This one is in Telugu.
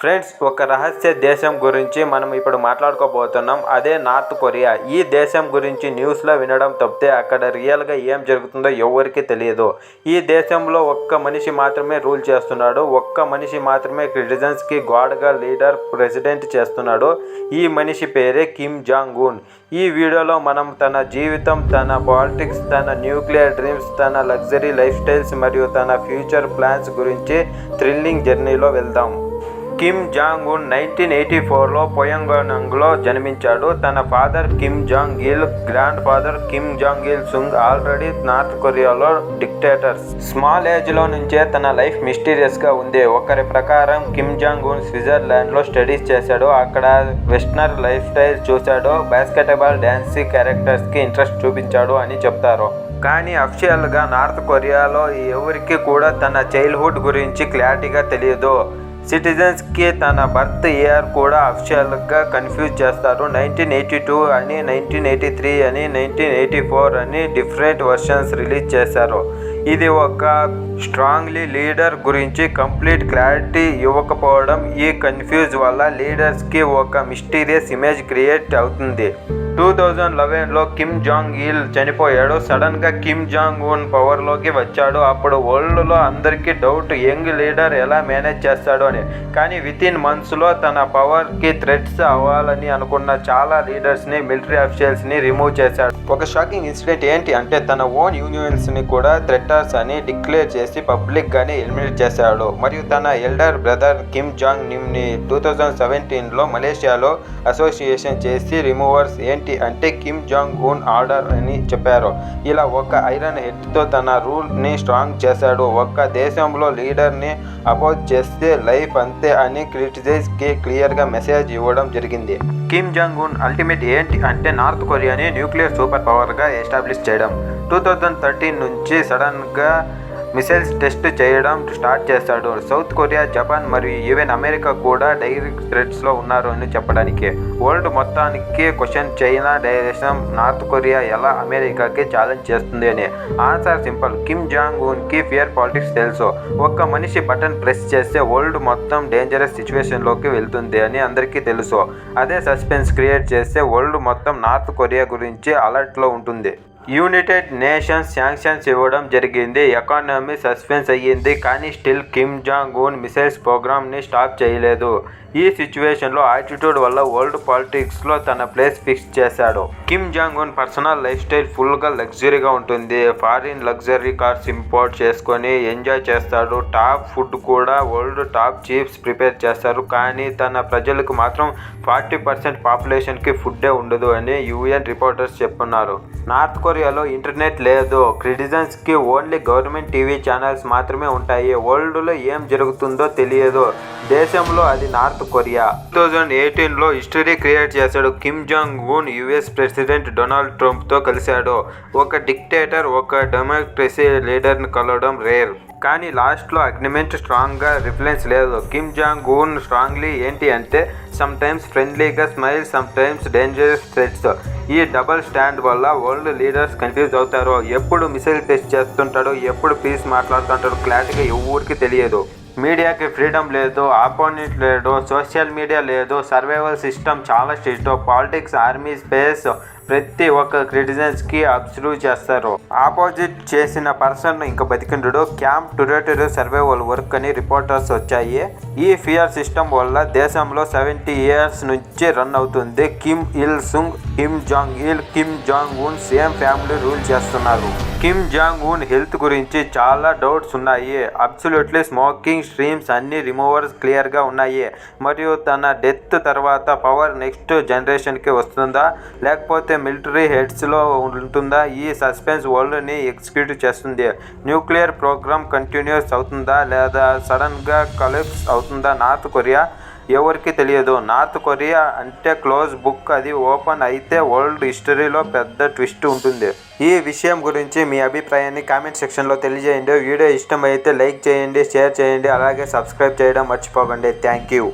ఫ్రెండ్స్, ఒక రహస్య దేశం గురించి మనం ఇప్పుడు మాట్లాడుకోబోతున్నాం. అదే నార్త్ కొరియా. ఈ దేశం గురించి న్యూస్లో వినడం తప్పితే అక్కడ రియల్గా ఏం జరుగుతుందో ఎవరికి తెలియదు. ఈ దేశంలో ఒక్క మనిషి మాత్రమే రూల్ చేస్తున్నాడు. ఒక్క మనిషి మాత్రమే సిటిజన్స్కి గాడ్గా లీడర్ ప్రెసిడెంట్ చేస్తున్నాడు. ఈ మనిషి పేరే కిమ్ జాంగ్ ఉన్. ఈ వీడియోలో మనం తన జీవితం, తన పాలిటిక్స్, తన న్యూక్లియర్ డ్రీమ్స్, తన లగ్జరీ లైఫ్ స్టైల్స్ మరియు తన ఫ్యూచర్ ప్లాన్స్ గురించి థ్రిల్లింగ్ జర్నీలో వెళ్దాం. కిమ్ జాంగ్ ఉన్ 1984లో పోయంగాంగ్లో జన్మించాడు. తన ఫాదర్ కిమ్ జాంగ్ ఇల్, గ్రాండ్ ఫాదర్ కిమ్ జాంగ్ ఇల్ సుంగ్ ఆల్రెడీ నార్త్ కొరియాలో డిక్టేటర్స్. స్మాల్ ఏజ్లో నుంచే తన లైఫ్ మిస్టీరియస్గా ఉంది. ఒకరి ప్రకారం కిమ్ జాంగ్ ఉన్ స్విట్జర్లాండ్లో స్టడీస్ చేశాడు. అక్కడ వెస్టర్న్ లైఫ్ స్టైల్ చూశాడు. బాస్కెట్బాల్, డ్యాన్స్ క్యారెక్టర్స్కి ఇంట్రెస్ట్ చూపించాడు అని చెప్తారు. కానీ అఫీషియల్గా నార్త్ కొరియాలో ఎవరికి కూడా తన చైల్డ్హుడ్ గురించి క్లారిటీగా తెలియదు. సిటిజన్స్కి తన బర్త్ ఇయర్ కూడా అఫీషియల్గా కన్ఫ్యూజ్ చేస్తారు. 1982 అని, 1983 అని, 1984 అని డిఫరెంట్ వర్షన్స్ రిలీజ్ చేశారు. ఇది ఒక స్ట్రాంగ్లీ లీడర్ గురించి కంప్లీట్ క్లారిటీ ఇవ్వకపోవడం, ఈ కన్ఫ్యూజ్ వల్ల లీడర్స్కి ఒక మిస్టీరియస్ ఇమేజ్ క్రియేట్ అవుతుంది. 2011లో కిమ్ జాంగ్ ఇల్ చనిపోయాడు. సడన్గా కిమ్ జాంగ్ ఉన్ పవర్లోకి వచ్చాడు. అప్పుడు వరల్డ్లో అందరికీ డౌట్, యంగ్ లీడర్ ఎలా మేనేజ్ చేస్తాడు అని. కానీ వితిన్ మంత్స్లో తన పవర్కి థ్రెట్స్ అవ్వాలని అనుకున్న చాలా లీడర్స్ని, మిలిటరీ అఫీషియల్స్ని రిమూవ్ చేశాడు. ఒక షాకింగ్ ఇన్సిడెంట్ ఏంటి అంటే తన ఓన్ యూనియన్స్ని కూడా థ్రెటర్స్ అని డిక్లేర్ చేసి పబ్లిక్గానే ఎలిమినేట్ చేశాడు. మరియు తన ఎల్డర్ బ్రదర్ కిమ్ జాంగ్ నిమ్ని 2017లో మలేషియాలో అసోసియేషన్ చేసి రిమూవర్స్ ఏంటి అంటే కిమ్ జాంగ్ ఉన్ ఆర్డర్ అని చెప్పారు. ఇలా ఒక ఐరన్ హెడ్తో తన రూల్ని స్ట్రాంగ్ చేశాడు. ఒక్క దేశంలో లీడర్ని అపోజ్ చేస్తే లైఫ్ అంతే అని క్రిటిసైజ్కి క్లియర్గా మెసేజ్ ఇవ్వడం జరిగింది. కిమ్ జాంగ్ ఉన్ అల్టిమేట్ ఏంటి అంటే నార్త్ కొరియాని న్యూక్లియర్ సూపర్ పవర్గా ఎస్టాబ్లిష్ చేయడం. 2013 నుంచి సడన్గా మిసైల్స్ టెస్ట్ చేయడం స్టార్ట్ చేశాడు. సౌత్ కొరియా, జపాన్ మరియు ఈవెన్ అమెరికా కూడా డైరెక్ట్ థ్రెట్స్లో ఉన్నారు అని చెప్పడానికి. వరల్డ్ మొత్తానికి క్వశ్చన్, చైనా దేశం నార్త్ కొరియా ఎలా అమెరికాకి ఛాలెంజ్ చేస్తుంది అని. ఆన్సర్ సింపుల్, కిమ్ జాంగ్ ఉన్కి ఫియర్ పాలిటిక్స్ తెలుసు. ఒక్క మనిషి బటన్ ప్రెస్ చేస్తే వరల్డ్ మొత్తం డేంజరస్ సిచ్యువేషన్లోకి వెళ్తుంది అని అందరికీ తెలుసు. అదే సస్పెన్స్ క్రియేట్ చేస్తే వరల్డ్ మొత్తం నార్త్ కొరియా గురించి అలర్ట్లో ఉంటుంది. యునైటెడ్ నేషన్స్ శాంక్షన్స్ ఇవ్వడం జరిగింది. ఎకానమీ సస్పెన్స్ అయ్యింది. కానీ స్టిల్ కిమ్ జాంగ్ ఉన్ మిసైల్స్ ప్రోగ్రామ్ని స్టాప్ చేయలేదు. ఈ సిచ్యువేషన్లో యాటిట్యూడ్ వల్ల వరల్డ్ పాలిటిక్స్లో తన ప్లేస్ ఫిక్స్ చేశాడు. కిమ్ జాంగ్ ఉన్ పర్సనల్ లైఫ్ స్టైల్ ఫుల్గా లగ్జరీగా ఉంటుంది. ఫారిన్ లగ్జరీ కార్స్ ఇంపోర్ట్ చేసుకొని ఎంజాయ్ చేస్తాడు. టాప్ ఫుడ్ కూడా వరల్డ్ టాప్ చీఫ్స్ ప్రిపేర్ చేస్తారు. కానీ తన ప్రజలకు మాత్రం 40% పాపులేషన్కి ఫుడ్డే ఉండదు అని UN రిపోర్టర్స్ చెప్తున్నారు. నార్త్ కొరియాలో ఇంటర్నెట్ లేదు. సిటిజన్స్కి ఓన్లీ గవర్నమెంట్ టీవీ ఛానల్స్ మాత్రమే ఉంటాయి. వరల్డ్లో ఏం జరుగుతుందో తెలియదు. దేశంలో అది నార్త్ కొరియా. 2018లో హిస్టరీ క్రియేట్ చేశాడు. Kim Jong Un US president Donald ట్రంప్తో కలిశాడు. ఒక డిక్టేటర్ ఒక డెమోక్రసీ లీడర్ని కలవడం రేర్. కానీ లాస్ట్లో అగ్రిమెంట్ స్ట్రాంగ్గా రిఫరెన్స్ లేదు. కిమ్ జాంగ్ ఉన్ స్ట్రాంగ్లీ ఏంటి అంటే సమ్ టైమ్స్ ఫ్రెండ్లీగా smile, some times dangerous threats. ఈ డబల్ స్టాండ్ వల్ల వరల్డ్ లీడర్స్ కన్ఫ్యూజ్ అవుతారు. ఎప్పుడు మిసైల్ టెస్ట్ చేస్తుంటాడు, ఎప్పుడు పీస్ మాట్లాడుతుంటాడు, క్లారిటీగా ఎవరికి తెలియదు. మీడియాకి ఫ్రీడమ్ లేదు, ఆపోనెంట్ లేడు, సోషల్ మీడియా లేదు, సర్వైవల్ సిస్టమ్ చాలా స్ట్రిక్ట్. పాలిటిక్స్, ఆర్మీ, స్పేస్ ప్రతి ఒక్క సిటిజన్స్కి అబ్జర్వ్ చేస్తారు. ఆపోజిట్ చేసిన పర్సన్ ఇంకా బతికిండు. క్యాంప్ టెరిటరీ సర్వైవల్ వర్క్ అని రిపోర్టర్స్ వచ్చాయి. ఈ ఫియర్ సిస్టమ్ వల్ల దేశంలో 70 years నుంచి రన్ అవుతుంది. Kim Il Sung, Kim Jong Il, Kim Jong Un same family rule చేస్తున్నారు. కిమ్ జాంగ్ ఉన్ హెల్త్ గురించి చాలా డౌట్స్ ఉన్నాయి. అబ్సల్యూట్లీ స్మోకింగ్, స్ట్రీమ్స్ అన్ని రిమూవర్స్ క్లియర్గా ఉన్నాయి. మరియు తన డెత్ తర్వాత పవర్ నెక్స్ట్ జనరేషన్కి వస్తుందా లేకపోతే మిలిటరీ హెడ్స్లో ఉంటుందా? ఈ సస్పెన్స్ వరల్డ్ని ఎగ్జిక్యూట్ చేస్తుంది. న్యూక్లియర్ ప్రోగ్రామ్ కంటిన్యూస్ అవుతుందా లేదా సడన్గా కొలాప్స్ అవుతుందా నార్త్ కొరియా? ఎవరికి తెలియదు. నార్త్ కొరియా అంటే క్లోజ్ బుక్. అది ఓపెన్ అయితే వరల్డ్ హిస్టరీలో పెద్ద ట్విస్ట్ ఉంటుంది. ఈ విషయం గురించి మీ అభిప్రాయాన్ని కామెంట్ సెక్షన్లో తెలియజేయండి. వీడియో ఇష్టమైతే లైక్ చేయండి, షేర్ చేయండి, అలాగే సబ్స్క్రైబ్ చేయడం మర్చిపోకండి. Thank you.